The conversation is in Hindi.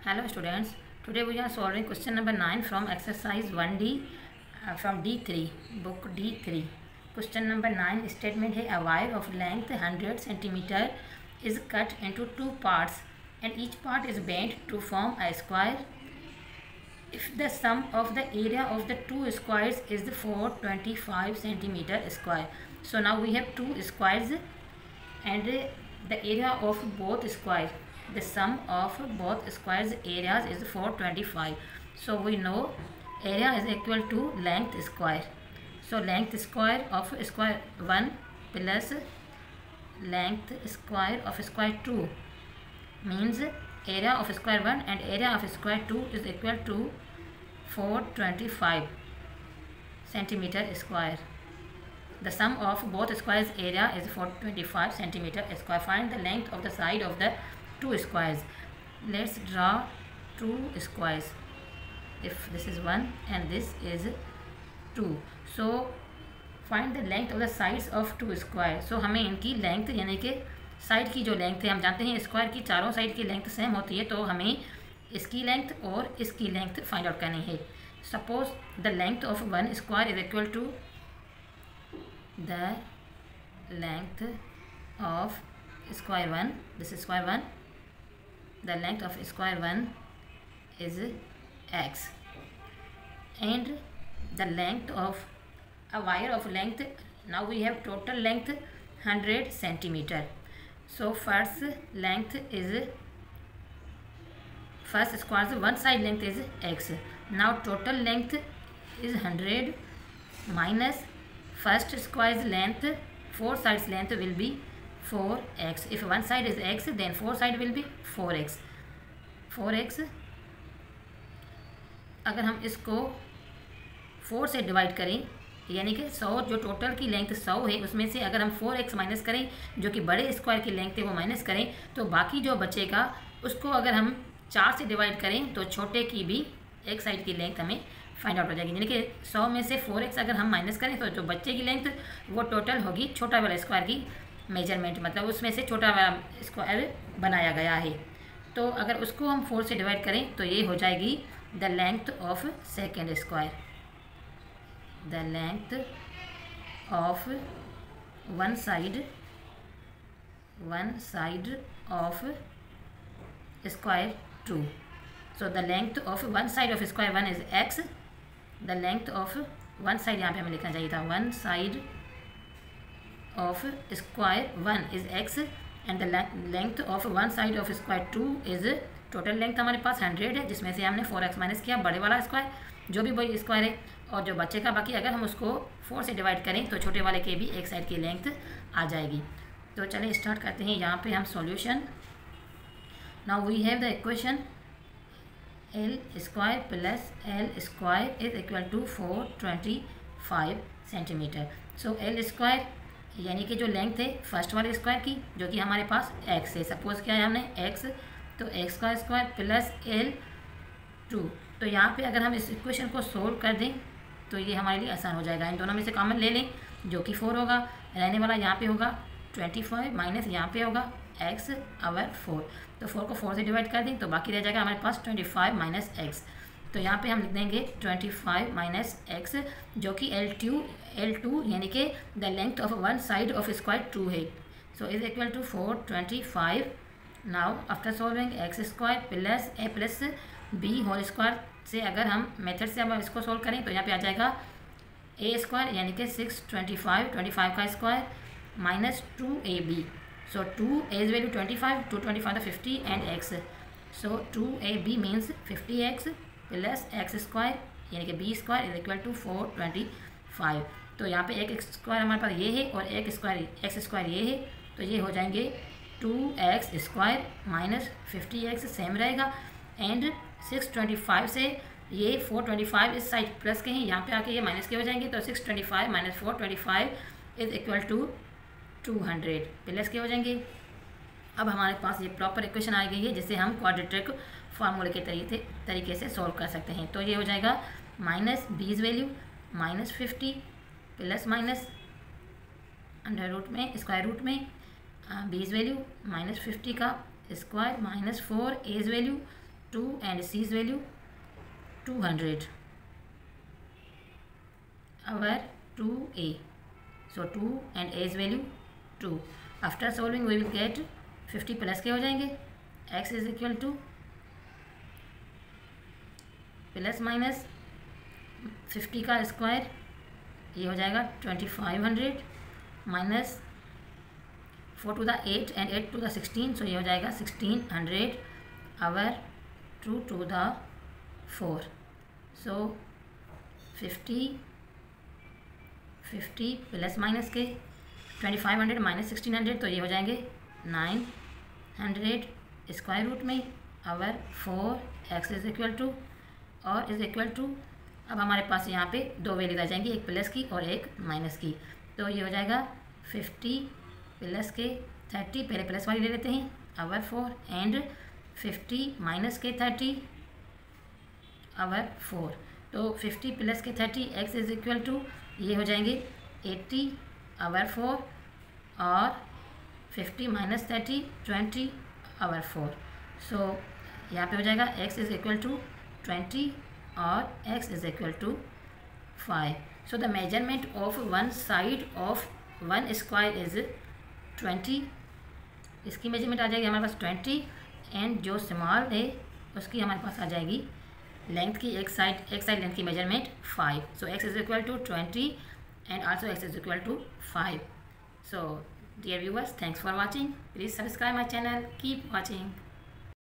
Hello students, today we are solving question number 9 from exercise 1D from D3, book D3. Question number 9 statement है a wire of length 100 cm is cut into two parts and each part is bent to form a square if the sum of the area of the two squares is 425 cm square. So now we have two squares and the area of both squares, the sum of both squares areas is 425. So we know area is equal to length square. So length square of square 1 plus length square of square 2 means area of square 1 and area of square 2 is equal to 425 centimeter square. The sum of both squares area is 425 centimeter square. Find the length of the side of the two squares. Let's draw two squares. If this is 1 and this is 2. So find the length of the sides of two square. So हमें इनकी लेंथ यानी कि साइड की जो लेंथ है, हम जानते हैं स्क्वायर की चारों साइड की लेंथ सेम होती है, तो हमें इसकी लेंथ और इसकी लेंथ फाइंड आउट करनी है. Suppose the length of one square is equal to the length of square 1, this is square 1, the length of square 1 is x and the length of a wire of length, now we have total length 100 centimeter. So first length is first square's one side length is x. Now total length is 100 minus first square's length, four sides length will be 4x. If one side is x, then four side will be 4x. 4x अगर हम इसको 4 से डिवाइड करें, यानी कि 100 जो टोटल की लेंथ 100 है उसमें से अगर हम 4x माइनस करें, जो कि बड़े स्क्वायर की लेंथ है वो माइनस करें, तो बाकी जो बचेगा उसको अगर हम 4 से डिवाइड करें तो छोटे की भी एक साइड की लेंथ हमें फाइंड आउट हो जाएगी. यानी कि 100 में से 4x अगर हम माइनस करें तो जो बच्चे की लेंथ वो टोटल होगी छोटा वाला स्क्वायर की मेजरमेंट, मतलब उसमें से छोटा वाला स्क्वायर बनाया गया है. तो अगर उसको हम 4 से डिवाइड करें तो ये हो जाएगी the length of second square. The length of one side of square 2. So the length of one side of square 1 is x. The length of one side, यहाँ पे हमें लिखना चाहिए था, one side of square 1 is x and the length of one side of square 2 is, total length हमारे पास 100 है, जिसमें से हमने 4x माइनस किया बड़े वाला स्क्वायर जो भी वही स्क्वायर है, और जो बच्चे का बाकी अगर हम उसको 4 से डिवाइड करें तो छोटे वाले के भी एक साइड की लेंथ आ जाएगी. तो चलिए स्टार्ट करते हैं. यहाँ पे हम solution, now we have the equation L square plus L square is equal to 425 centimetre. So L square यानी कि जो लेंथ है फर्स्ट वाले स्क्वायर की, जो कि हमारे पास एक्स है, सपोज किया है हमने एक्स, तो एक्स का स्क्वायर प्लस एल 2. तो यहाँ पे अगर हम इस इक्वेशन को सोल्व कर दें तो ये हमारे लिए आसान हो जाएगा. इन दोनों में से कॉमन ले लें, जो कि 4 होगा, रहने वाला यहाँ पे होगा 25 माइनस यहाँ पे होगा x ओवर 4. तो 4 को 4 से डिवाइड कर दें तो बाकी रह जाएगा हमारे पास 25 माइनस x. तो यहाँ पे हम लिख देंगे 25 माइनस x, जो कि L2 यानी कि the length of one side of square 2 है. So is equal to 425. Now after solving x square plus a plus b whole square से अगर हम मेथड से अब इसको सोल्व करें तो यहाँ पे आ जाएगा ए स्क्वायर यानी कि 625 का square minus 2ab. So 2a is value 25, 225 the 50 and x. So 2ab means 50x plus x square यानी कि b square is equal to 425. तो यहाँ पे एक स्क्वायर हमारे पास ये है और एक स्क्वायर एक्स स्क्वायर ये है, तो ये हो जाएंगे 2x square minus 50x same रहेगा एंड 625 से ये 425 इस साइड प्लस के हैं, यहाँ पे आके ये माइनस के हो जाएंगे, तो 625 minus 425 is equal to 200 plus के हो जाएंगे. अब हमारे पास ये प्रॉपर इक्वेशन आ गई है जिसे हम क्वाड्रेटिक फार्मूले के तरीके से सॉल्व कर सकते हैं. तो ये हो जाएगा minus b's value minus 50 plus minus under root में स्क्वायर रूट में बीज वैल्यू माइनस 50 का square minus 4 a's value 2 and C's value 200. Our 2a. So 2 and A's value 2. After solving we will get 50 plus के हो जाएंगे x is equal two plus minus 50 का स्क्वायर ये हो जाएगा 2500 minus 4 to the 8 and 8 to the 16, so ये हो जाएगा 1600 our 2 to the 4. So 50 plus minus के 2500 माइनस 1600, तो ये हो जाएंगे 900 स्क्वायर रूट में over 4x is equal to और इज इक्वल टू, अब हमारे पास यहाँ पे दो वैल्यूज आ जाएंगी, एक प्लस की और एक माइनस की, तो ये हो जाएगा 50 प्लस के 30, पहले प्लस वाली ले लेते हैं आवर 4 एंड 50 माइनस के 30 आवर 4, तो 50 प्लस के 30 x इज इक्वल टू ये हो जाएंगे 80 आवर 4 और 50 माइनस 30 20 आवर 4. सो यहाँ पे हो जाएगा x इज इक्वल टू 20 और x is equal to 5. So the measurement of one side of one square is 20. इसकी मेजरमेंट आ जाएगी हमारे पास 20 एंड जो स्मॉल है उसकी हमारे पास आ जाएगी लेंथ की एक साइड लेंथ की measurement 5. So x is equal to 20 and also x is equal to 5. So dear viewers, thanks for watching. Please subscribe my channel. Keep watching.